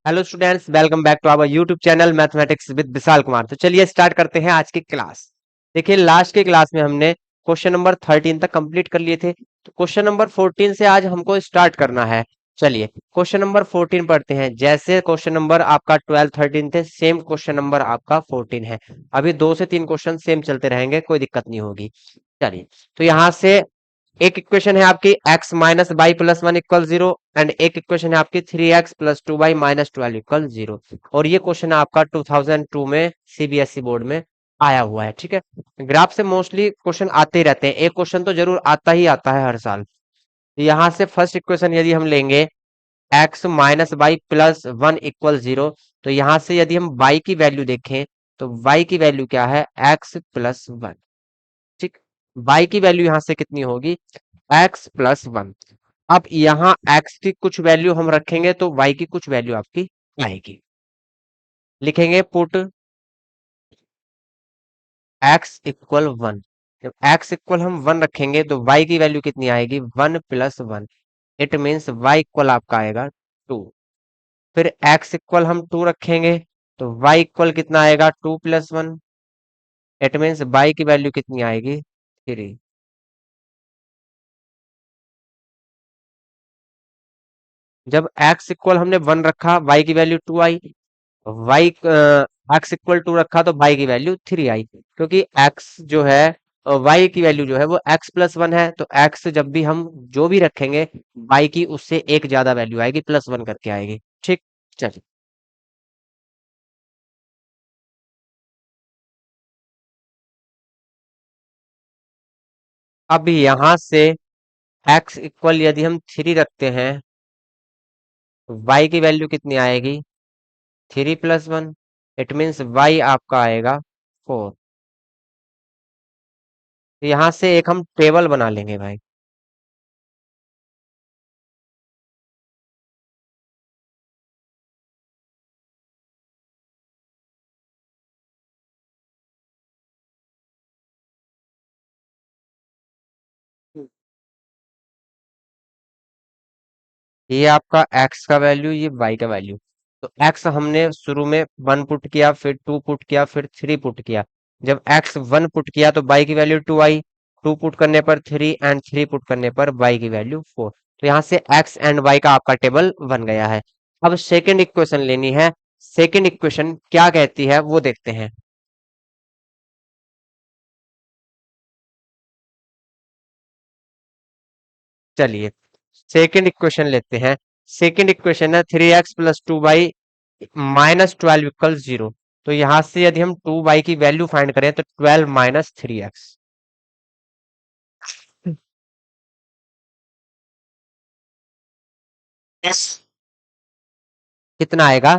Hello students, welcome back to our YouTube channel mathematics with Vishal Kumar. तो चलिए start करते हैं आज की क्लास। देखिए, लास्ट के क्लास में हमने क्वेश्चन नंबर 13 तक कंप्लीट कर लिए थे। तो क्वेश्चन नंबर 14 से आज हमको स्टार्ट करना है। चलिए क्वेश्चन नंबर 14 पढ़ते हैं। जैसे क्वेश्चन नंबर आपका 12 13 थे, सेम क्वेश्चन नंबर आपका 14 है। अभी 2 से 3 क्वेश्चन सेम चलते रहेंगे, कोई दिक्कत नहीं होगी। चलिए, तो यहाँ से एक इक्वेशन है आपकी x minus by plus one equal zero, and एक इक्वेशन है आपकी 3x plus two Y minus 12 equal zero. और ये क्वेश्चन आपका 2002 में सीबीएसई बोर्ड में आया हुआ है। ठीक है, ग्राफ से मोस्टली क्वेश्चन आते ही रहते हैं, एक क्वेश्चन तो जरूर आता ही आता है हर साल। यहाँ से फर्स्ट इक्वेशन यदि हम लेंगे x minus by plus one equal zero, तो यहाँ से यदि हम y की वैल्यू देखें तो y की वैल्यू क्या है, x प्लस वन। ठीक, y की वैल्यू यहाँ से कितनी होगी, x प्लस वन। अब यहाँ x की कुछ वैल्यू हम रखेंगे तो y की कुछ वैल्यू आपकी आएगी। लिखेंगे पुट x इक्वल वन। जब x इक्वल हम वन रखेंगे तो y की वैल्यू कितनी आएगी, one plus one. It means y equal आपका आएगा टू। फिर x इक्वल हम टू रखेंगे तो y इक्वल कितना आएगा, two plus one. It means y की वैल्यू कितनी आएगी, थ्री। जब x इक्वल हमने वन रखा, y की वैल्यू टू आई। वाई एक्स इक्वल टू रखा तो वाई की वैल्यू थ्री आई, क्योंकि एक्स जो है, वाई की वैल्यू जो है वो एक्स प्लस वन है। तो एक्स जब भी हम जो भी रखेंगे, वाई की उससे एक ज्यादा वैल्यू आएगी, प्लस वन करके आएगी। ठीक, चलिए। अब यहां से एक्स इक्वल यदि हम थ्री रखते हैं तो वाई की वैल्यू कितनी आएगी, three plus one. It means Y आपका आएगा फोर। तो यहां से एक हम टेबल बना लेंगे भाई। ये आपका x का वैल्यू, ये y का वैल्यू। तो x हमने शुरू में वन पुट किया, फिर टू पुट किया, फिर थ्री पुट किया। जब x वन पुट किया तो y की वैल्यू टू आई, टू पुट करने पर थ्री, एंड थ्री पुट करने पर y की वैल्यू फोर। तो यहाँ से x एंड y का आपका टेबल बन गया है। अब सेकंड इक्वेशन लेनी है। सेकंड इक्वेशन क्या कहती है वो देखते हैं। चलिए सेकंड इक्वेशन लेते हैं। सेकंड इक्वेशन है three X plus two Y minus twelve equal zero. तो यहां से यदि हम टू बाई की वैल्यू फाइंड करें तो ट्वेल्व माइनस थ्री एक्स कितना आएगा,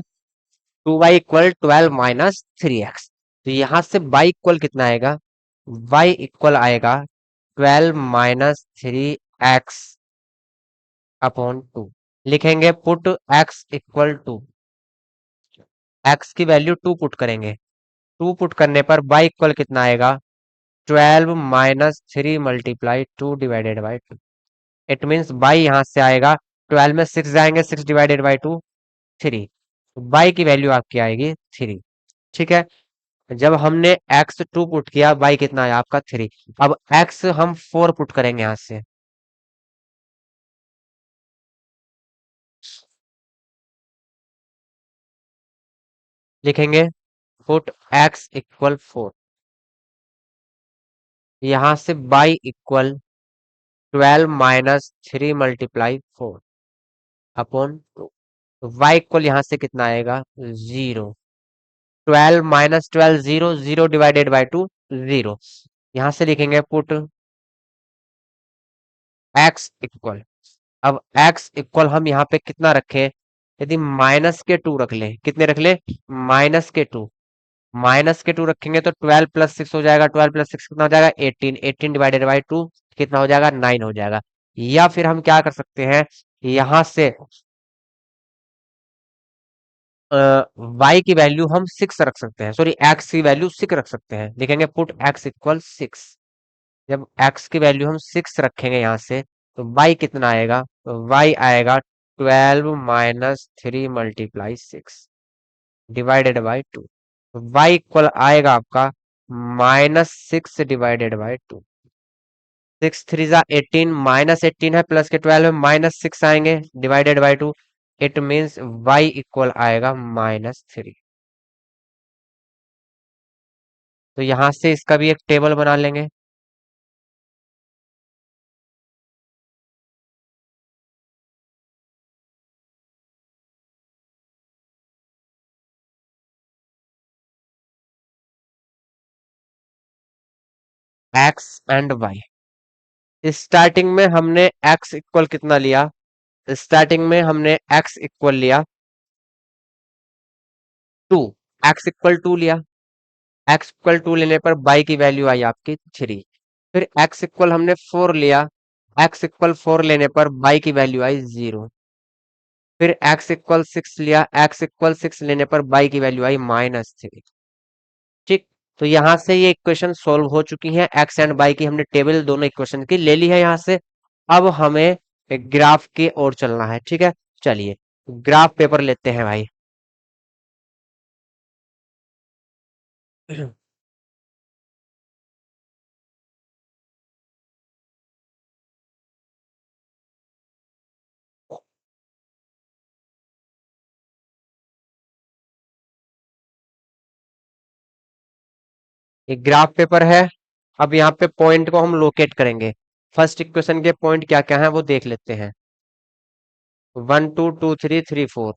two Y equal twelve minus three X. तो यहां से बाई इक्वल कितना आएगा, वाई इक्वल आएगा twelve minus three X upon two. लिखेंगे put X equal two, X की वैल्यू टू पुट करेंगे। टू पुट करने पर बाई इक्वल कितना आएगा, twelve minus three multiply two divided by to. It means by यहां से आएगा, ट्वेल्व में सिक्स जाएंगे, six divided by to three. By की वैल्यू आपकी आएगी थ्री। ठीक है, जब हमने एक्स टू पुट किया, बाई कितना आया आपका थ्री। अब एक्स हम फोर पुट करेंगे यहां से। लिखेंगे पुट एक्स इक्वल फोर। यहां से Y equal twelve minus three multiply four upon two. Y equal यहां से कितना आएगा, zero. Twelve minus twelve zero, zero divided by two zero. यहां से लिखेंगे पुट एक्स इक्वल। अब एक्स इक्वल हम यहाँ पे कितना रखें, यदि माइनस के टू रख ले, कितने रख ले, माइनस के टू। माइनस के टू रखेंगे तो ट्वेल्व प्लस सिक्स हो जाएगा, ट्वेल्व प्लस सिक्स कितना हो जाएगा, eighteen. Eighteen divided by to कितना हो जाएगा, नाइन हो जाएगा। या फिर हम क्या कर सकते हैं, यहां से y की वैल्यू हम सिक्स रख सकते हैं, सॉरी एक्स की वैल्यू सिक्स रख सकते हैं। लिखेंगे पुट एक्स इक्वल सिक्स। जब x की वैल्यू हम सिक्स रखेंगे यहां से तो y कितना आएगा, तो y आएगा 12 - 3 × 6 डिवाइडेड बाई 2। वाई इक्वल आएगा आपका -6 / 2। 6 3 = 18, -18 है, प्लस के 12 में -6 आएंगे, divided by 2। It means Y equal आएगा -3। तो यहां से इसका भी एक टेबल बना लेंगे। X and Y. स्टार्टिंग में हमने एक्स इक्वल कितना लिया? स्टार्टिंग में हमने एक्स इक्वल लिया 2। एक्स इक्वल 2 लिया। एक्स इक्वल 2 लेने पर बाई की वैल्यू आई आपकी 3। फिर एक्स इक्वल हमने 4 लिया। एक्स इक्वल 4 लेने पर बाई की वैल्यू आई 0। फिर एक्स इक्वल 6 लिया। एक्स इक्वल 6 लेने पर बाई की वैल्यू आई -3। ठीक। तो यहां से ये इक्वेशन सोल्व हो चुकी है। एक्स एंड बाई की हमने टेबल दोनों इक्वेशन की ले ली है यहां से। अब हमें एक ग्राफ की ओर चलना है। ठीक है, चलिए ग्राफ पेपर लेते हैं भाई। एक ग्राफ पेपर है। अब यहाँ पे पॉइंट को हम लोकेट करेंगे। फर्स्ट इक्वेशन के पॉइंट क्या क्या है वो देख लेते हैं। 1 2 2 3 3 4।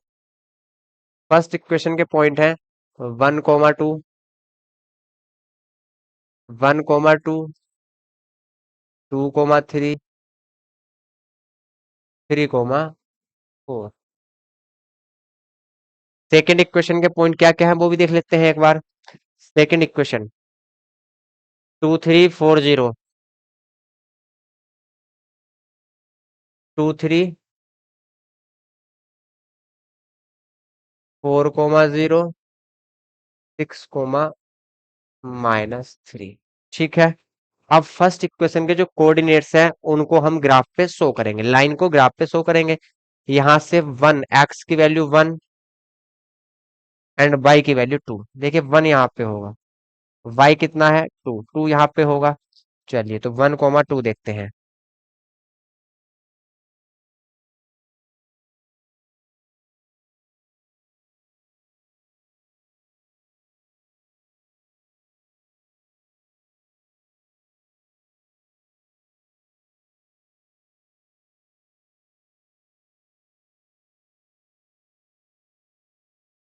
फर्स्ट इक्वेशन के पॉइंट है 1 - 2, 1 - 2, 2 - 3, 3 - 4। सेकेंड इक्वेशन के पॉइंट क्या क्या है वो भी देख लेते हैं एक बार। सेकेंड इक्वेशन 2 3 4 0, 2 3 4, 6, ठीक है। अब फर्स्ट इक्वेशन के जो कोऑर्डिनेट्स हैं उनको हम ग्राफ पे शो करेंगे, लाइन को ग्राफ पे शो करेंगे। यहां से 1, एक्स की वैल्यू 1 एंड वाई की वैल्यू 2। देखिए 1 यहाँ पे होगा, वाई कितना है 2, 2 यहाँ पे होगा। चलिए तो 1 - 2 देखते हैं।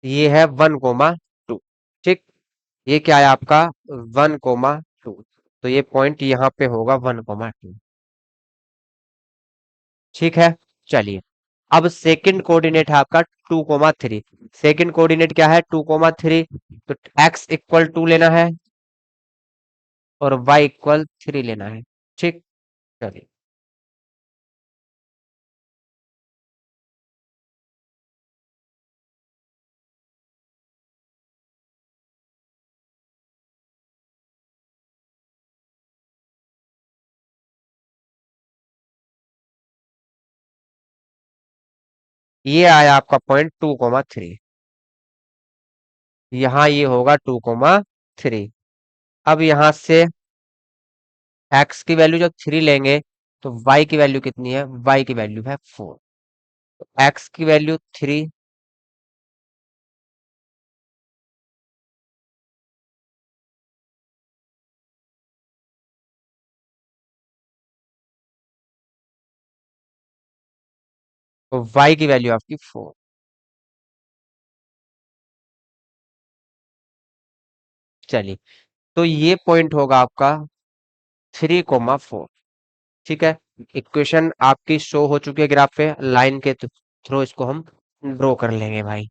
ये है 1 - 2। ठीक। ये क्या है आपका 1 - 2। तो ये पॉइंट यहाँ पे होगा 1 - 2। ठीक है, चलिए। अब सेकंड कोऑर्डिनेट है आपका 2 - 3। सेकंड कोऑर्डिनेट क्या है 2 - 3। तो एक्स इक्वल 2 लेना है और वाई इक्वल 3 लेना है। ठीक। चलिए ये आया आपका पॉइंट 2 - 3। यहाँ ये होगा 2 - 3। अब यहाँ से एक्स की वैल्यू जब 3 लेंगे तो वाई की वैल्यू कितनी है? वाई की वैल्यू है 4। एक्स की वैल्यू 3, तो वाई की वैल्यू आपकी 4। चलिए तो ये पॉइंट होगा आपका 3 - 4। ठीक है। इक्वेशन आपकी शो हो चुकी है ग्राफ पे, लाइन के थ्रू इसको हम ड्रॉ कर लेंगे भाई।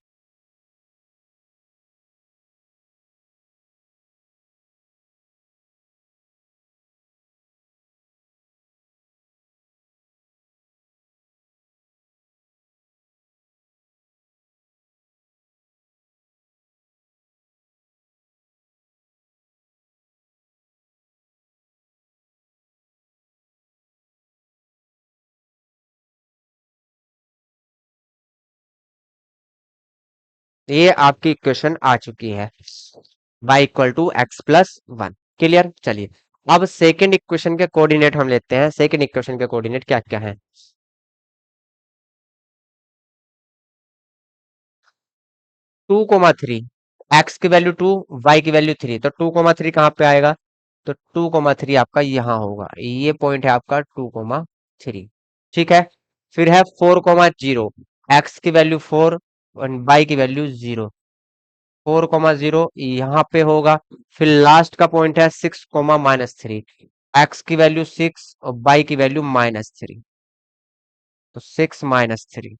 ये आपकी इक्वेशन आ चुकी है, y=x+1। क्लियर। चलिए अब सेकंड इक्वेशन के कोऑर्डिनेट हम लेते हैं। सेकंड इक्वेशन के कोऑर्डिनेट क्या क्या है? 2,3, एक्स की वैल्यू 2, वाई की वैल्यू 3, तो 2,3 कहाँ पे आएगा? तो 2,3 आपका यहाँ होगा, ये पॉइंट है आपका 2,3। ठीक है। फिर है 4,0, एक्स की वैल्यू 4 और वाई की वैल्यू 0, 4,0 यहाँ पे होगा। फिर लास्ट का पॉइंट है 6,-3, एक्स की वैल्यू 6 और वाई की वैल्यू -3, तो 6 - 3।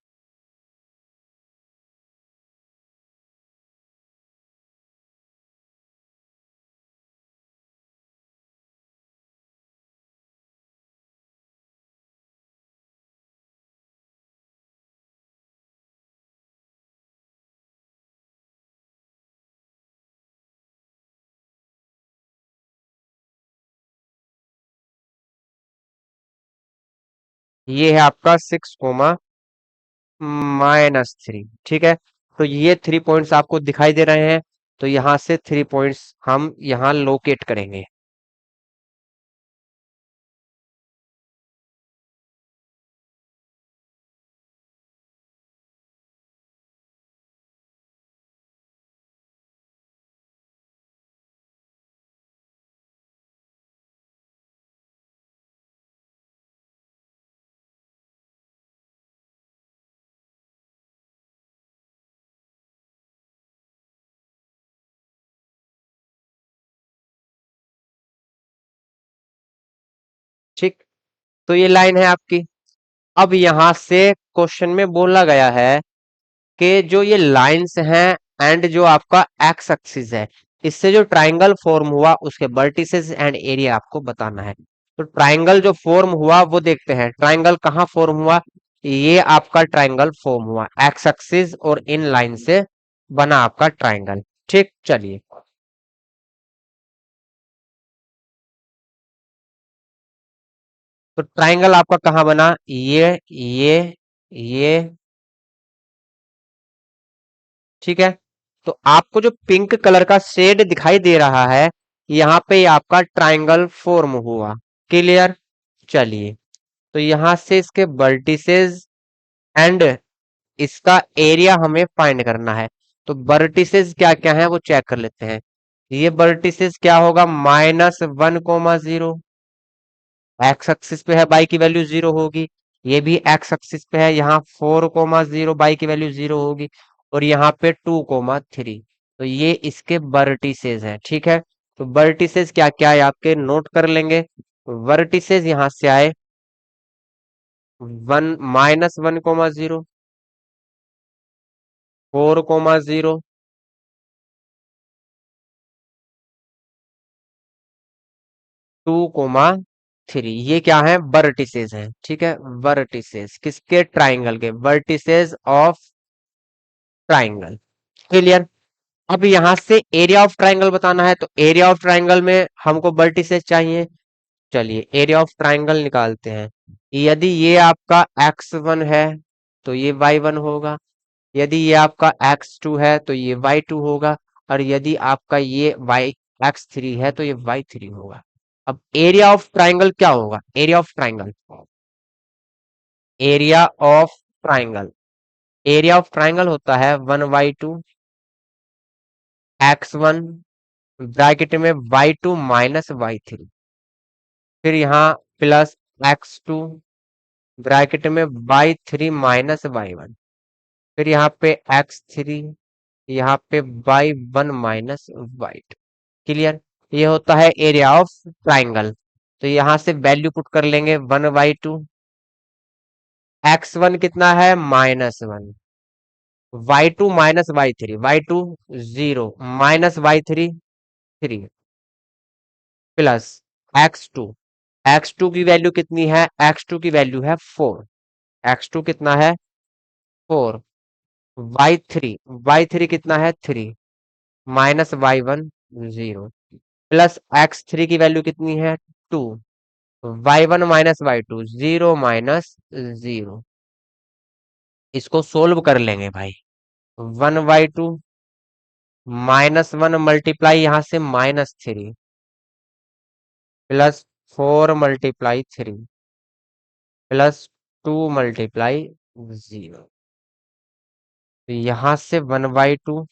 ये है आपका 6,-3। ठीक है। तो ये 3 पॉइंट्स आपको दिखाई दे रहे हैं, तो यहां से 3 पॉइंट्स हम यहां लोकेट करेंगे। ठीक। तो ये लाइन है आपकी। अब यहां से क्वेश्चन में बोला गया है कि जो ये लाइंस हैं एंड जो आपका एक्स एक्सिस है, इससे जो ट्राइंगल फॉर्म हुआ उसके वर्टिसेस एंड एरिया आपको बताना है। तो ट्राइंगल जो फॉर्म हुआ वो देखते हैं। ट्राइंगल कहाँ फॉर्म हुआ? ये आपका ट्राइंगल फॉर्म हुआ एक्स एक्सिस और इन लाइन से बना आपका ट्राइंगल। ठीक। चलिए तो ट्राइंगल आपका कहाँ बना? ये। ठीक है। तो आपको जो पिंक कलर का शेड दिखाई दे रहा है, यहाँ पे आपका ट्राइंगल फॉर्म हुआ। क्लियर। चलिए तो यहां से इसके वर्टिसेस एंड इसका एरिया हमें फाइंड करना है। तो वर्टिसेस क्या क्या है वो चेक कर लेते हैं। ये वर्टिसेस क्या होगा? -1,0, एक्स एक्सिस पे है, बाई की वैल्यू 0 होगी। ये भी एक्स एक्सिस पे है, यहाँ 4,0, बाई की वैल्यू 0 होगी। और यहाँ पे 2,3, तो ये इसके वर्टिसेस हैं। ठीक है। तो वर्टिसेस क्या क्या है आपके नोट कर लेंगे। वर्टिसेस यहाँ से आए 1 -1,0, 4,0, 2,3, ये क्या है? वर्टिसेस हैं। ठीक है। वर्टिसेस किसके? ट्राइंगल के। Vertices of triangle. क्लियर। अब यहां से एरिया ऑफ ट्राइंगल बताना है, तो एरिया ऑफ ट्राइंगल में हमको वर्टिसेस चाहिए। चलिए एरिया ऑफ ट्राइंगल निकालते हैं। यदि ये आपका x1 है तो ये y1 होगा, यदि ये आपका x2 है तो ये y2 होगा, और यदि आपका ये x3 है तो ये y3 होगा। अब एरिया ऑफ ट्राइंगल क्या होगा? Area of triangle, area of triangle, area of triangle होता है 1/2 x1 ब्रैकेट में y2 -y3, फिर यहाँ प्लस x2 ब्रैकेट में y3 -y1, फिर यहाँ पे x3, यहाँ पे y1 -y2। क्लियर। ये होता है एरिया ऑफ ट्राइंगल। तो यहाँ से वैल्यू पुट कर लेंगे 1/2, x1 कितना है? -1, y2 -y3, y2 0 -y3 3, plus x2, x2 की वैल्यू कितनी है? x2 की वैल्यू है 4, x2 कितना है? 4, y3, y3 कितना है? 3, -y1 0, प्लस x3 की वैल्यू कितनी है? 2, y1 -y2 0 -0। इसको सोल्व कर लेंगे भाई। 1/2 -1 मल्टीप्लाई यहाँ से -3 +4 × 3 +2 × 0। तो यहाँ से 1/2,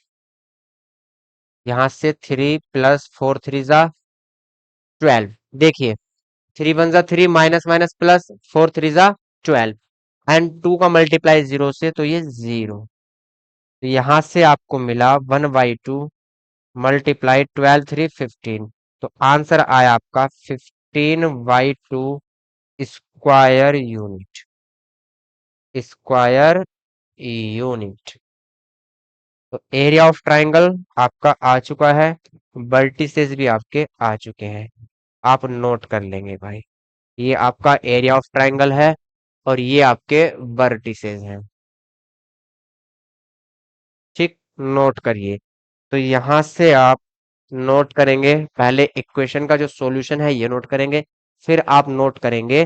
यहाँ से 3 +4 3 = 12। देखिए 3 × 1 = 3 माइनस माइनस प्लस 4 3 = 12 एंड 2 का मल्टीप्लाई 0 से तो ये 0। तो यहाँ से आपको मिला 1/2 मल्टीप्लाई 12 3 15। तो आंसर आया आपका 15/2 स्क्वायर यूनिट। Square unit. तो एरिया ऑफ ट्राइंगल आपका आ चुका है, वर्टिसेस भी आपके आ चुके हैं। आप नोट कर लेंगे भाई, ये आपका एरिया ऑफ ट्राइंगल है और ये आपके वर्टिसेस हैं। ठीक, नोट करिए। तो यहां से आप नोट करेंगे, पहले इक्वेशन का जो सॉल्यूशन है ये नोट करेंगे, फिर आप नोट करेंगे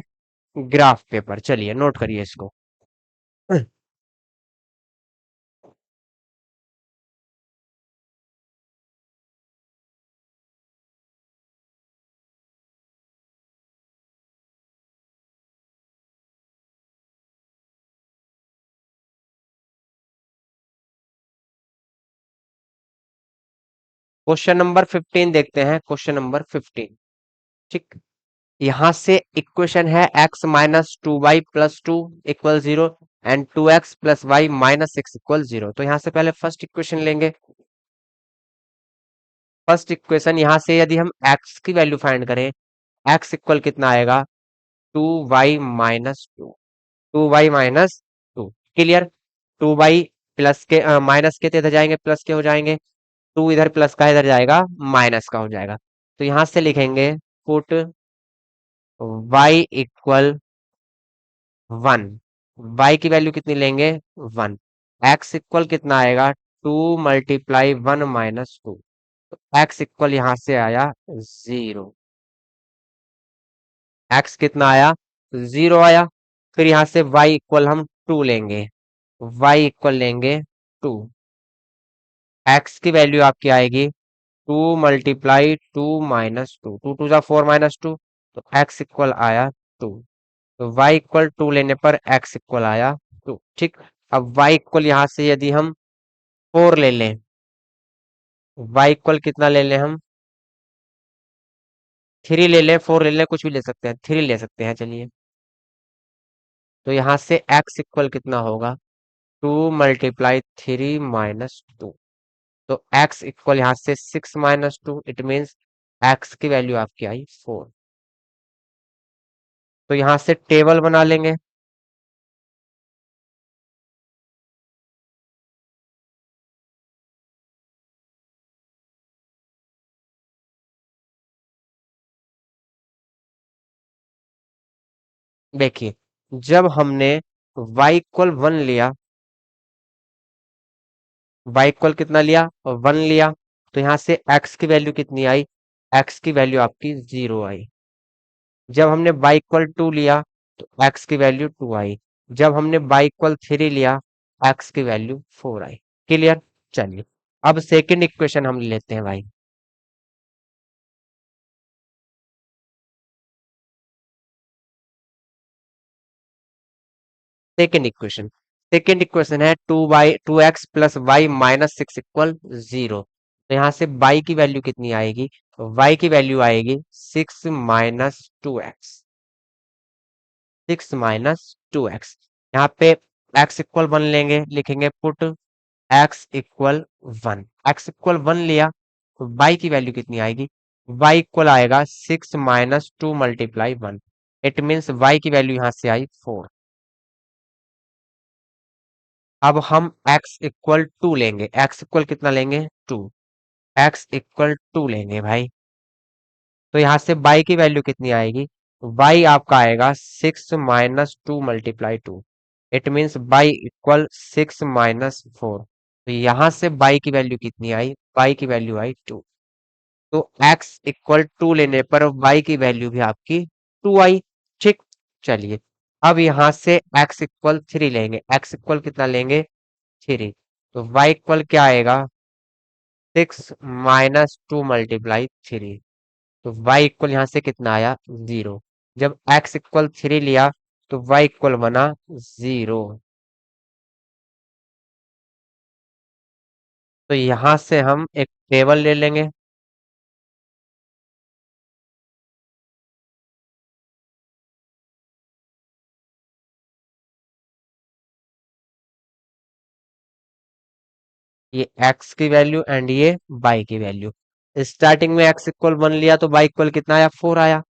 ग्राफ पेपर। चलिए नोट करिए इसको। क्वेश्चन नंबर 15 देखते हैं। Question number 15। ठीक, यहां से इक्वेशन है x - 2y + 2 = 0 and 2x + y - 6 = 0। तो यहां से पहले फर्स्ट इक्वेशन लेंगे। फर्स्ट इक्वेशन यहां से यदि हम x की वैल्यू फाइंड करें, x इक्वल कितना आएगा 2y - 2। 2y - 2 clear. 2y plus के माइनस के तो इधर जाएंगे, प्लस के हो जाएंगे। 2 इधर प्लस का इधर जाएगा, माइनस का हो जाएगा। तो यहां से लिखेंगे पुट y = 1। y की वैल्यू कितनी लेंगे 1। x इक्वल कितना आएगा 2 × 1 - 2। तो x इक्वल यहां से आया 0। x कितना आया 0 आया। फिर यहां से y इक्वल हम 2 लेंगे। y इक्वल लेंगे 2। x की वैल्यू आपकी आएगी 2 × 2 - 2। 2 2 4 -2। तो x इक्वल आया 2। तो y इक्वल 2 लेने पर x इक्वल आया 2। ठीक, अब y इक्वल यहां से यदि हम 4 ले लें, y इक्वल कितना ले लें हम 3 ले लें, 4 ले लें, कुछ भी ले सकते हैं, 3 ले सकते हैं। चलिए, तो यहां से x इक्वल कितना होगा 2 × 3 - 2। तो x इक्वल यहां से 6 - 2। इट मीन्स x की वैल्यू आपकी आई 4। तो यहां से टेबल बना लेंगे। देखिए, जब हमने y इक्वल 1 लिया, y इक्वल कितना लिया 1 लिया, तो यहां से x की वैल्यू कितनी आई, x की वैल्यू आपकी 0 आई। जब हमने y इक्वल 2 लिया तो x की वैल्यू 2 आई। जब हमने y इक्वल 3 लिया, x की वैल्यू 4 आई। क्लियर। चलिए, अब सेकंड इक्वेशन हम लेते हैं भाई। सेकेंड इक्वेशन है 2x + y - 6 = 0। तो यहाँ से y की वैल्यू कितनी आएगी, y की वैल्यू आएगी 6 - 2x। 6 - 2x। यहाँ पे x इक्वल 1 लेंगे, लिखेंगे put x equal 1। x equal 1 लिया तो y की वैल्यू कितनी आएगी, y इक्वल आएगा 6 - 2 × 1। इट मीन्स y की वैल्यू यहाँ से आई 4। अब हम x इक्वल 2 लेंगे, x इक्वल कितना लेंगे 2। x इक्वल 2 लेंगे भाई। तो यहां से y की वैल्यू कितनी आएगी, y आपका आएगा 6 - 2 × 2। It means y equal 6 - 4। तो यहां से y की वैल्यू कितनी आई, y की वैल्यू आई 2। तो x इक्वल 2 लेने पर y की वैल्यू भी आपकी 2 आई। ठीक, चलिए, अब यहां से x इक्वल 3 लेंगे। x इक्वल कितना लेंगे 3। तो y इक्वल क्या आएगा, 6 - 2 × 3। तो y इक्वल यहाँ से कितना आया, 0। जब x इक्वल 3 लिया तो y इक्वल बना 0। तो यहां से हम एक टेबल ले लेंगे। ये x की वैल्यू एंड ये y की वैल्यू। स्टार्टिंग में x इक्वल 1 लिया तो y इक्वल कितना आया, 4 आया।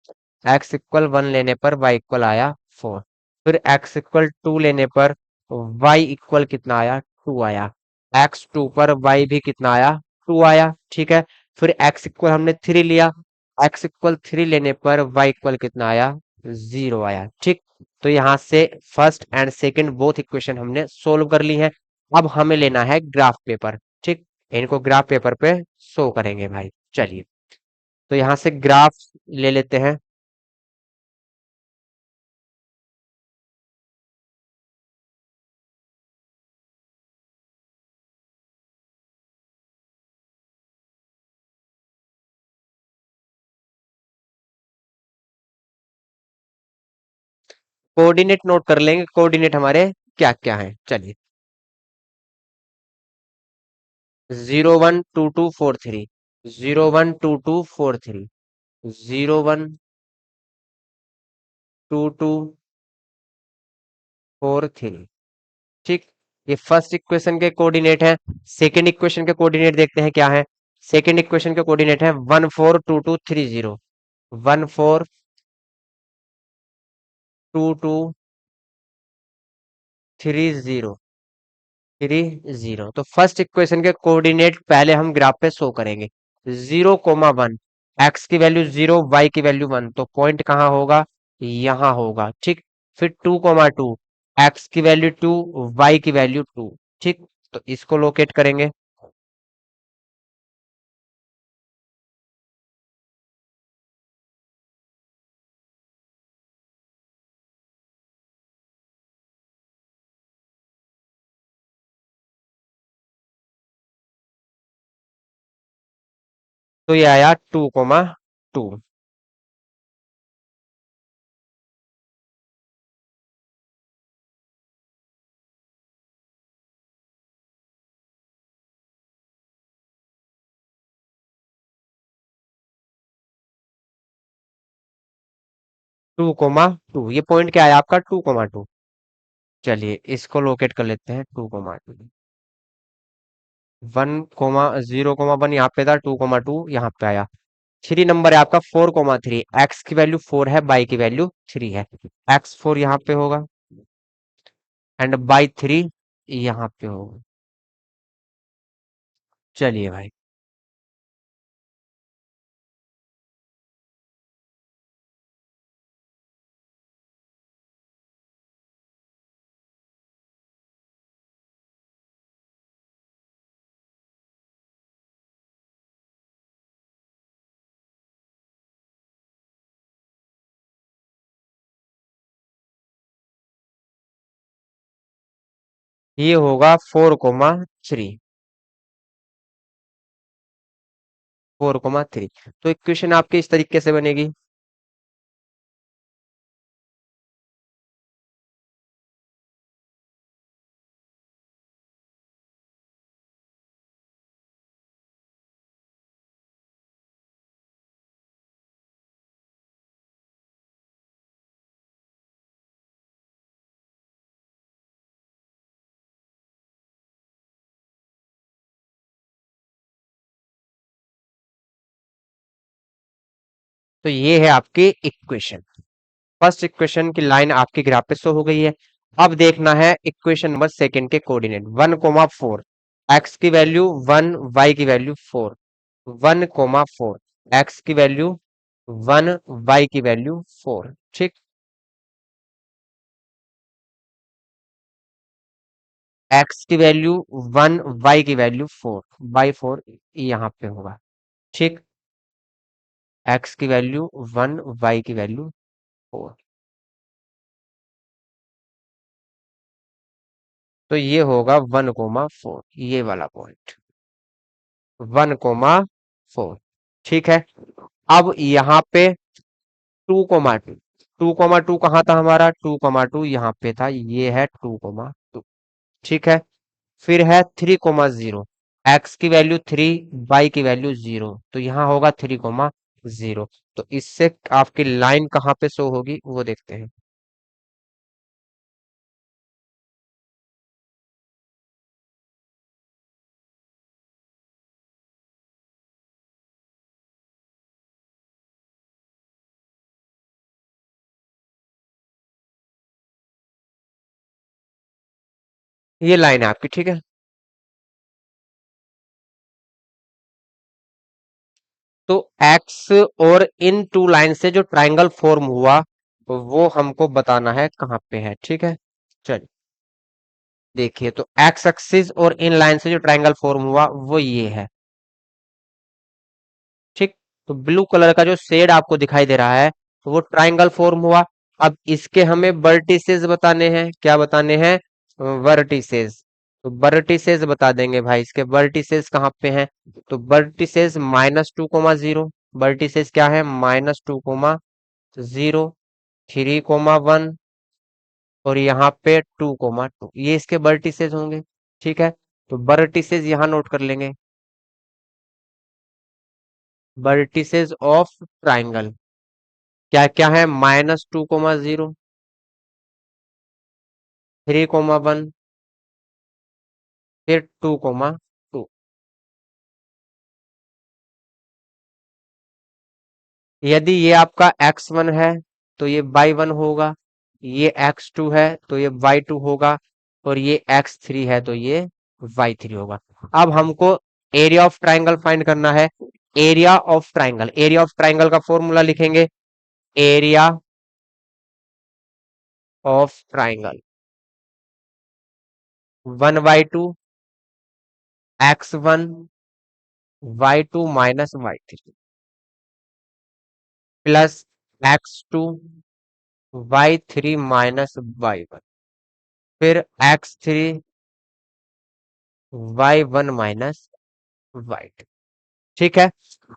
x इक्वल 1 लेने पर y इक्वल आया 4। फिर x इक्वल 2 लेने पर y इक्वल कितना आया, 2 आया। x2 पर y भी कितना आया, 2 आया, ठीक है। फिर x इक्वल हमने 3 लिया, x इक्वल 3 लेने पर y इक्वल कितना आया, 0 आया, ठीक। तो यहाँ से first and second both equation हमने सोल्व कर ली है। अब हमें लेना है ग्राफ पेपर, ठीक। इनको ग्राफ पेपर पे शो करेंगे भाई। चलिए, तो यहाँ से ग्राफ ले लेते हैं। कोऑर्डिनेट नोट कर लेंगे, कोऑर्डिनेट हमारे क्या क्या है। चलिए, 0 1 2 2 4 3, 0 1 2 2 4 3, 0 1 2 2 4 3, ठीक। ये फर्स्ट इक्वेशन के कोऑर्डिनेट है। सेकंड इक्वेशन के कोऑर्डिनेट देखते हैं क्या है। सेकंड इक्वेशन के कोऑर्डिनेट है 1 4 2 2 3 0, 1 4 2 2 3 0, 3 0। तो फर्स्ट इक्वेशन के कोऑर्डिनेट पहले हम ग्राफ पे शो करेंगे। 0 1, एक्स की वैल्यू 0, वाई की वैल्यू 1, तो पॉइंट कहाँ होगा, यहाँ होगा, ठीक। फिर 2 2, एक्स की वैल्यू 2, वाई की वैल्यू 2, ठीक। तो इसको लोकेट करेंगे। तो ये आया 2 2। 2 2, ये पॉइंट क्या है आपका, 2 2। चलिए, इसको लोकेट कर लेते हैं, 2 2। 1 0 1 यहाँ पे था, 2 2 यहाँ पे आया। 3 नंबर है आपका, 4 3, एक्स की वैल्यू 4 है, बाई की वैल्यू 3 है। x4 यहाँ पे होगा एंड बाई 3 यहाँ पे होगा। चलिए भाई, ये होगा 4 3, 4 3। तो इक्वेशन आपकी इस तरीके से बनेगी। तो ये है आपकी इक्वेशन। फर्स्ट इक्वेशन की लाइन आपके ग्राफ पे शो हो गई है। अब देखना है इक्वेशन नंबर सेकंड के कोऑर्डिनेट, 1 4, एक्स की वैल्यू 1, वाई की वैल्यू 4। 1 4, एक्स की वैल्यू 1, वाई की वैल्यू 4, ठीक। एक्स की वैल्यू 1, वाई की वैल्यू 4, बाई 4 यहाँ पे होगा, ठीक। एक्स की वैल्यू 1, वाई की वैल्यू 4। तो ये होगा 1,4, ये वाला पॉइंट 1,4। ठीक है। अब यहाँ पे 2,2, 2,2 कहाँ था हमारा, 2,2 यहाँ पे था, ये है 2,2। ठीक है। फिर है 3,0, एक्स की वैल्यू 3, वाई की वैल्यू 0, तो यहाँ होगा 3,0। तो इससे आपकी लाइन कहाँ पे शो होगी वो देखते हैं। ये लाइन है आपकी। ठीक है। तो एक्स और इन टू लाइन से जो ट्राइंगल फॉर्म हुआ वो हमको बताना है कहाँ पे है। ठीक है। चलिए देखिए, तो एक्स एक्सिस और इन लाइन से जो ट्राइंगल फॉर्म हुआ वो ये है। ठीक। तो ब्लू कलर का जो शेड आपको दिखाई दे रहा है तो वो ट्राइंगल फॉर्म हुआ। अब इसके हमें वर्टिसेस बताने हैं। क्या बताने हैं? वर्टिसेस। तो वर्टिसेस बता देंगे भाई, इसके वर्टिसेस कहाँ पे हैं? तो वर्टिसेस -2,0, वर्टिसेस क्या है? -2,0, 3,1 और यहाँ पे 2,2, ये इसके वर्टिसेस होंगे। ठीक है। तो वर्टिसेस यहाँ नोट कर लेंगे, वर्टिसेस ऑफ ट्राइंगल क्या क्या है? -2,0, 3,1, फिर 2,2। यदि ये आपका x1 है तो ये y1 होगा, ये x2 है तो ये y2 होगा, और ये x3 है तो ये y3 होगा। अब हमको एरिया ऑफ ट्राइंगल फाइंड करना है। एरिया ऑफ ट्राइंगल का फॉर्मूला लिखेंगे, area of triangle 1/2 x1 y2 minus y3 plus x2 y3 minus y1, फिर x3 y1 माइनस y2। ठीक है।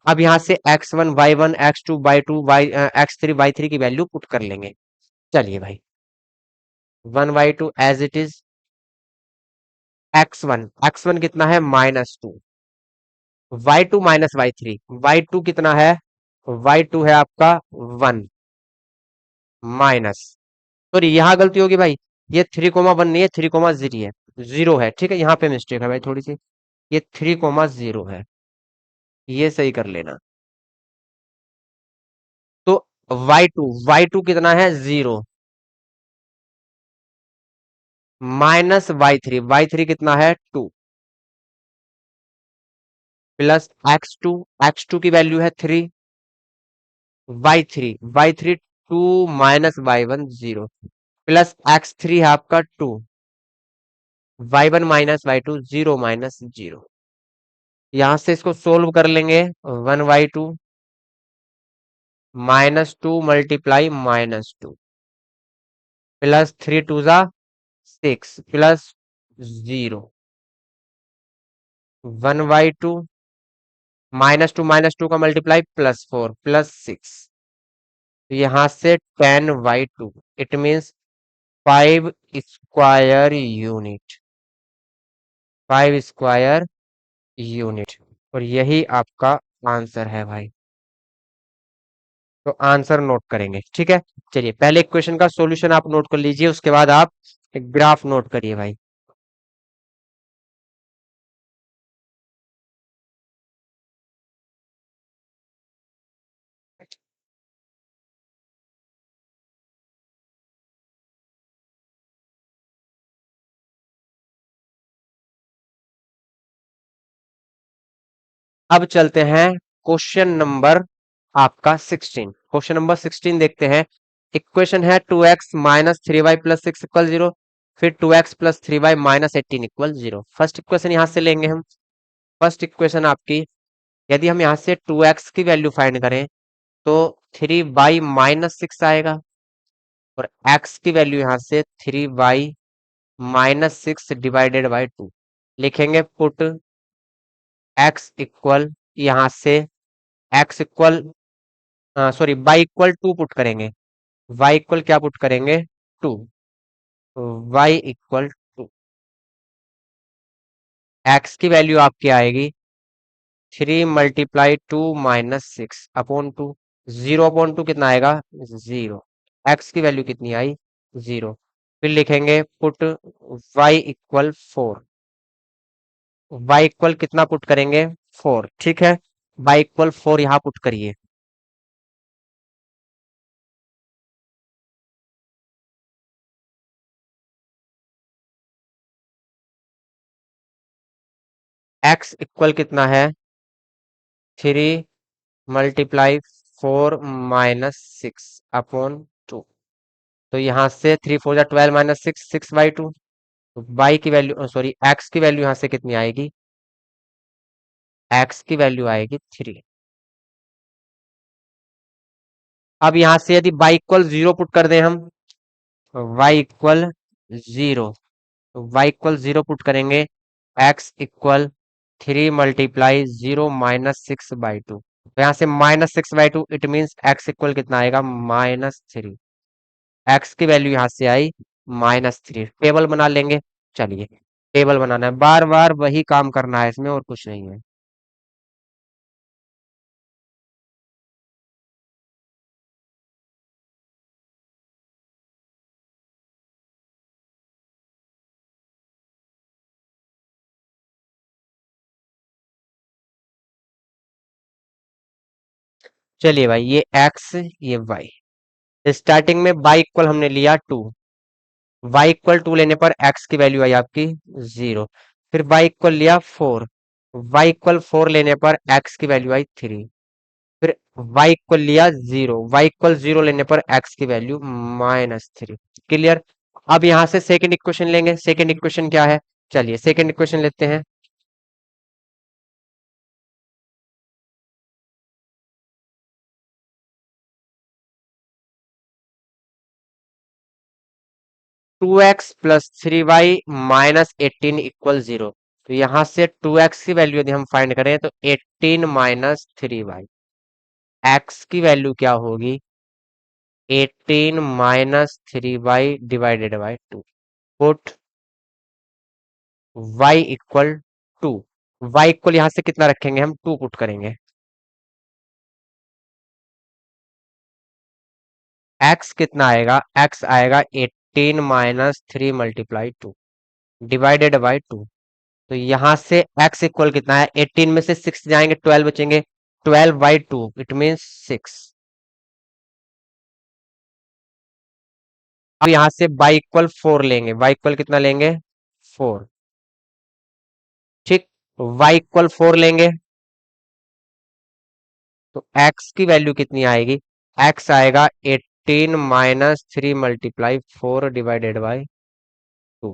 अब यहां से x1 y1 x2 y2 x3 y3 की वैल्यू पुट कर लेंगे। चलिए भाई, 1/2 एज इट इज। x1 कितना है? -2, y2 माइनस y3, y2 कितना है? y2 है आपका 1 माइनस, सॉरी यहाँ गलती होगी भाई, ये 3,1 नहीं है, 3,0 है, 0 है। ठीक है, यहाँ पे मिस्टेक है भाई थोड़ी सी, ये 3,0 है, ये सही कर लेना। तो y2 कितना है? 0 माइनस y3 कितना है? 2 प्लस x2 की वैल्यू है 3, y3 2 minus y1 0, plus x3 है आपका 2, y1 माइनस y2 0 माइनस 0। यहां से इसको सोल्व कर लेंगे, 1/2 -2 मल्टीप्लाई -2 प्लस 3 2 6 प्लस 0, 1/2 -2 का मल्टीप्लाई +4 प्लस 6, यहां से 10/2, it means 5 square unit, 5 square unit. और यही आपका आंसर है भाई। तो आंसर नोट करेंगे। ठीक है। चलिए पहले क्वेश्चन का सॉल्यूशन आप नोट कर लीजिए, उसके बाद आप एक ग्राफ नोट करिए भाई। अब चलते हैं क्वेश्चन नंबर आपका 16। क्वेश्चन नंबर 16 देखते हैं। इक्वेशन है 2x minus 3y plus 6 equal 0, फिर 2x plus 3y minus 18 equal 0। First equation यहां से लेंगे हम। फर्स्ट इक्वेशन आपकी, यदि हम यहां से 2x की वैल्यू फाइंड करें तो 3y माइनस 6 आएगा, और x की वैल्यू यहां से 3y -6 डिवाइडेड बाई 2। लिखेंगे पुट x इक्वल, यहाँ से x equal, sorry y equal 2 put करेंगे। y इक्वल क्या पुट करेंगे? 2। y इक्वल 2, x की वैल्यू आपकी आएगी 3 × 2 - 6 अपॉन 2। 0/2 कितना आएगा? 0। x की वैल्यू कितनी आई? 0। फिर लिखेंगे put y equal 4। y equal कितना पुट करेंगे? 4। ठीक है, y इक्वल 4 यहाँ पुट करिए। x इक्वल कितना है? 3 × 4 - 6 अपॉन 2। तो यहाँ से 3 × 4 = 12 -6, 6/2। तो y की वैल्यू, सॉरी x की वैल्यू यहाँ से कितनी आएगी? x की वैल्यू आएगी 3। अब यहाँ से यदि y इक्वल 0 पुट कर दें हम, y इक्वल 0, तो y इक्वल 0 पुट करेंगे। x equal 3 × 0 - 6/2। तो यहाँ से -6/2, इट मीन्स x इक्वल कितना आएगा? -3। x की वैल्यू यहाँ से आई -3। टेबल बना लेंगे। चलिए, टेबल बनाना है, बार बार वही काम करना है इसमें, और कुछ नहीं है। चलिए भाई, ये x, ये y। स्टार्टिंग में y इक्वल हमने लिया 2। y इक्वल 2 लेने पर x की वैल्यू आई आपकी 0। फिर y इक्वल लिया 4। y इक्वल 4 लेने पर x की वैल्यू आई 3। फिर y इक्वल लिया 0। y इक्वल 0 लेने पर x की वैल्यू -3। क्लियर? अब यहां से सेकंड इक्वेशन लेंगे। सेकंड इक्वेशन क्या है? चलिए सेकंड इक्वेशन लेते हैं। 2x plus 3y minus 18 equal 0। तो यहां से 2x की वैल्यू यदि हम फाइंड करें तो 18 माइनस 3y। x की वैल्यू क्या होगी? 18 minus 3y divided by 2। Put y equal 2। y equal यहां से कितना रखेंगे हम? 2 पुट करेंगे। x कितना आएगा? x आएगा 18 माइनस 3 मल्टीप्लाई 2 डिवाइडेड बाई 2। तो यहां से x इक्वल कितना है? 18 में से 6 जाएंगे, 12 बचेंगे। 12/2 इट मीन्स 6। अब यहां से y इक्वल 4 लेंगे। y इक्वल कितना लेंगे? 4। ठीक, y इक्वल 4 लेंगे तो x की वैल्यू कितनी आएगी? x आएगा 18 minus 3 multiply 4 divided by 2।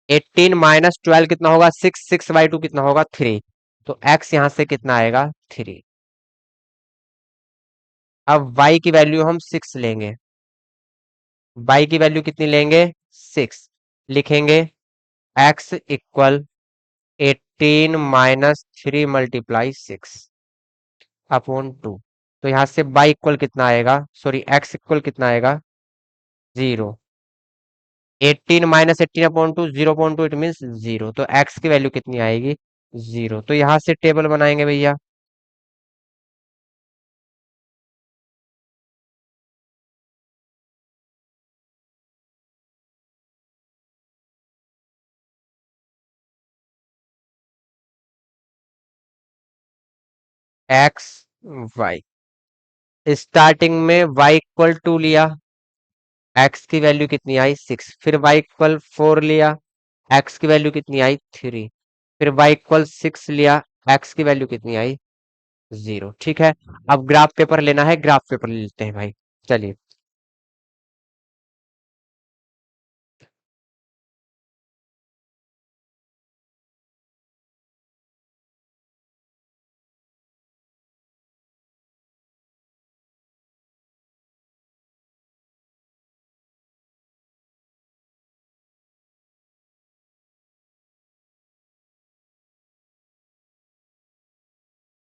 18 minus 12 कितना होगा? 6। 6/2 कितना होगा? 3। तो x यहां से कितना आएगा? 3। अब y की वैल्यू हम 6 लेंगे। y की वैल्यू कितनी लेंगे? 6। लिखेंगे x equal 18 minus 3 multiply 6 upon 2। तो यहां से y इक्वल कितना आएगा? सॉरी x इक्वल कितना आएगा? 0। 18 माइनस 18 अपॉन 2, 0/2 इट मीन्स 0। तो x की वैल्यू कितनी आएगी? 0। तो यहां से टेबल बनाएंगे भैया। x y, स्टार्टिंग में y इक्वल 2 लिया, x की वैल्यू कितनी आई? 6। फिर y इक्वल 4 लिया, x की वैल्यू कितनी आई? 3। फिर y इक्वल 6 लिया, x की वैल्यू कितनी आई? 0। ठीक है, अब ग्राफ पेपर लेना है, ग्राफ पेपर ले लेते हैं भाई। चलिए,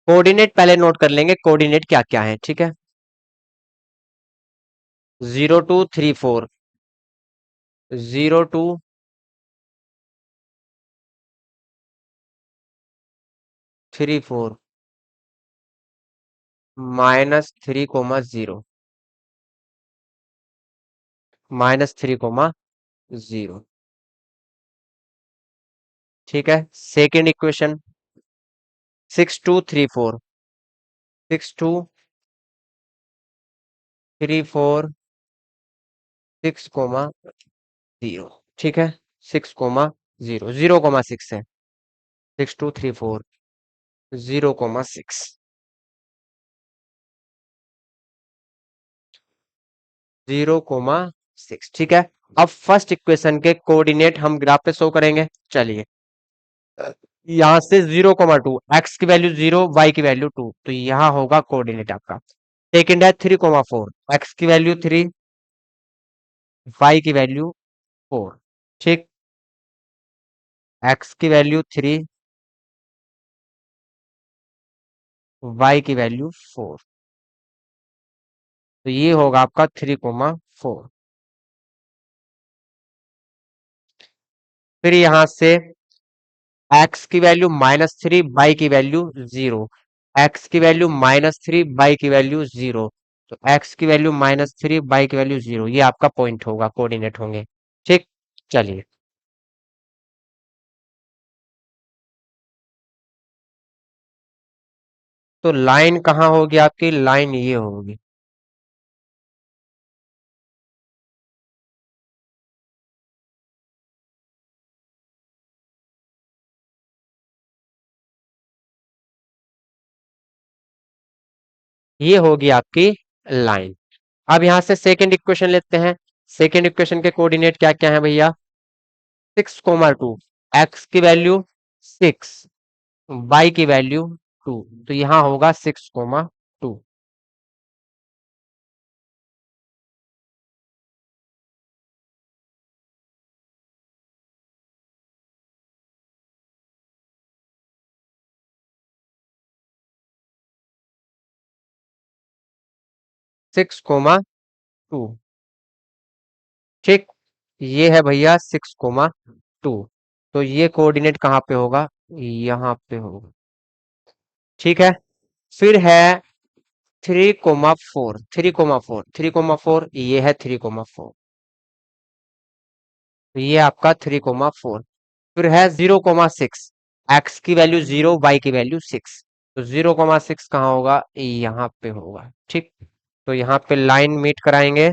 कोऑर्डिनेट पहले नोट कर लेंगे, कोऑर्डिनेट क्या क्या है, ठीक है। 0234, 0234 -3, 0, -3, 0, ठीक है। सेकेंड इक्वेशन 6234, 6234 6, 0, ठीक है। 6, 0, 0, 6 है। 6234 0, 6, 0, 6, ठीक है। अब फर्स्ट इक्वेशन के कोऑर्डिनेट हम ग्राफ पे शो करेंगे, चलिए। यहां से 0, 2, एक्स की वैल्यू 0, वाई की वैल्यू 2, तो यहाँ होगा कोऑर्डिनेट आपका। सेकेंड है 3, 4, एक्स की वैल्यू 3, वाई की वैल्यू 4, ठीक। एक्स की वैल्यू 3, वाई की वैल्यू 4, तो ये होगा आपका 3, 4। फिर यहां से एक्स की वैल्यू -3, वाई की वैल्यू 0, एक्स की वैल्यू -3, वाई की वैल्यू 0, तो एक्स की वैल्यू -3, वाई की वैल्यू 0, ये आपका पॉइंट होगा, कोऑर्डिनेट होंगे, ठीक। चलिए, तो लाइन कहाँ होगी आपकी, लाइन ये होगी। ये होगी आपकी लाइन। अब यहां से सेकंड इक्वेशन लेते हैं। सेकंड इक्वेशन के कोऑर्डिनेट क्या क्या है भैया, 6, 2, एक्स की वैल्यू 6, वाई की वैल्यू 2, तो यहां होगा 6, 2, 6, 2, ठीक। ये है भैया 6, 2, तो ये कोऑर्डिनेट कहाँ पे होगा, यहाँ पे होगा, ठीक है। फिर है 3, 4, 3, 4, 3, 4, ये है 3, 4, तो ये आपका 3, 4। फिर है 0, 6, एक्स की वैल्यू 0, वाई की वैल्यू 6, तो 0, 6 कहाँ होगा, यहाँ पे होगा, ठीक। तो यहाँ पे लाइन मीट कराएंगे।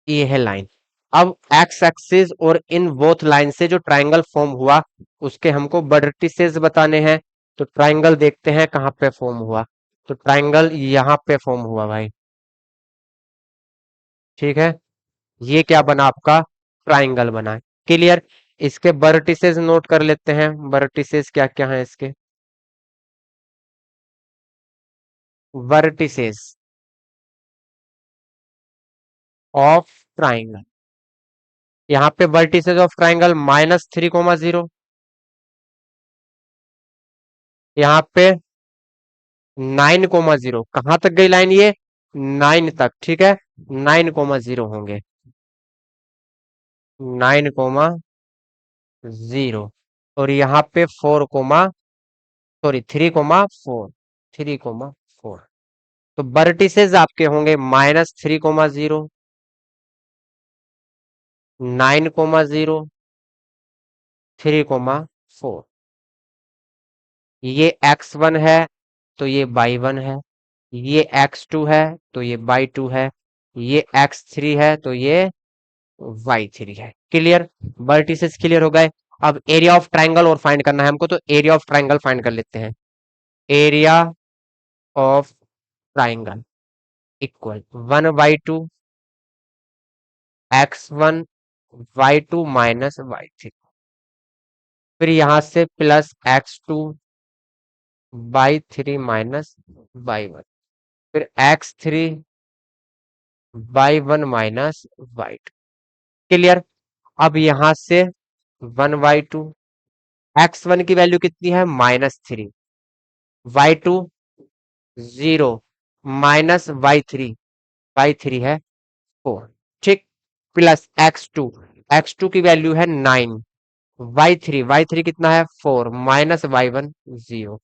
ये है लाइन। अब एक्स एक्सिस और इन बोथ लाइन से जो ट्राइंगल फॉर्म हुआ, उसके हमको वर्टिसेस बताने हैं। तो ट्राइंगल देखते हैं कहाँ पे फॉर्म हुआ। तो ट्राइंगल यहाँ पे फॉर्म हुआ भाई, ठीक है। ये क्या बना आपका, ट्राइंगल बना, क्लियर। इसके वर्टिसेस नोट कर लेते हैं, वर्टिसेस क्या क्या है इसके। वर्टिसेस ऑफ ट्राइंगल, यहाँ पे वर्टिसेस ऑफ ट्राइंगल -3, 0, यहाँ पे 9, 0, कहां तक गई लाइन ये, 9 तक, ठीक है। 9, 0 होंगे, 9, 0, और यहाँ पे 3, 4, 3, 4, तो वर्टिसेस आपके होंगे -3, 0, 9, 0, 3, 4, ये x1 है, तो ये y1 है, ये x2 है, तो ये y2 है, ये x3 है, तो ये y3 है, क्लियर। वर्टिसेस क्लियर हो गए। अब एरिया ऑफ ट्राइंगल और फाइंड करना है हमको, तो एरिया ऑफ ट्राइंगल फाइंड कर लेते हैं। Area of triangle equal 1/2 x1 y2 -y3, फिर यहां से प्लस x2 y3 -y1, फिर x3 y1 minus y2। Clear. अब यहां से 1/2, x1 की वैल्यू कितनी है -3, y2 0 माइनस y3 है 4। ठीक। प्लस x2 की वैल्यू है 9, y3 कितना है 4 माइनस y1 0,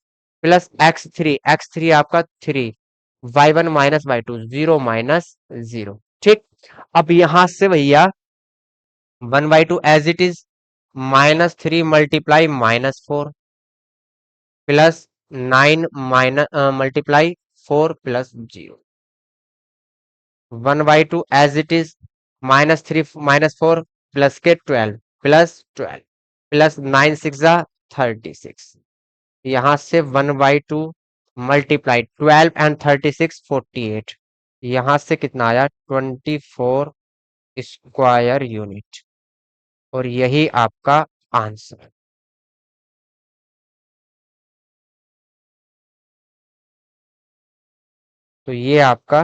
प्लस x3 आपका 3, y1 माइनस y2 0 माइनस 0। ठीक। अब यहां से भैया 1/2 as it is, -3 multiply -4 plus 9 minus multiply 4 plus 0, 1/2 as it is, -3 -4 plus के 12 प्लस 12 प्लस 9 6 36। यहां से 1/2 मल्टीप्लाई 12 एंड 36 48। यहां से कितना आया 24 स्क्वायर यूनिट। और यही आपका आंसर। तो ये आपका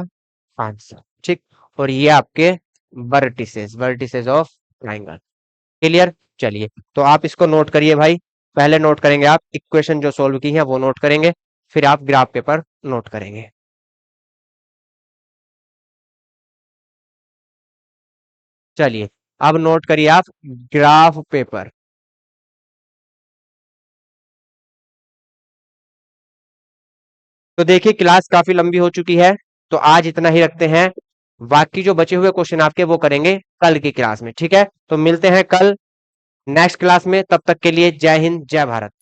आंसर। ठीक। और ये आपके वर्टिसेस ऑफ ट्राइंगल। क्लियर। चलिए, तो आप इसको नोट करिए भाई। पहले नोट करेंगे आप इक्वेशन जो सोल्व की है वो नोट करेंगे, फिर आप ग्राफ पेपर नोट करेंगे। चलिए, अब नोट करिए आप ग्राफ पेपर। तो देखिए, क्लास काफी लंबी हो चुकी है, तो आज इतना ही रखते हैं। बाकी जो बचे हुए क्वेश्चन आपके वो करेंगे कल की क्लास में। ठीक है, तो मिलते हैं कल नेक्स्ट क्लास में। तब तक के लिए जय हिंद, जय भारत।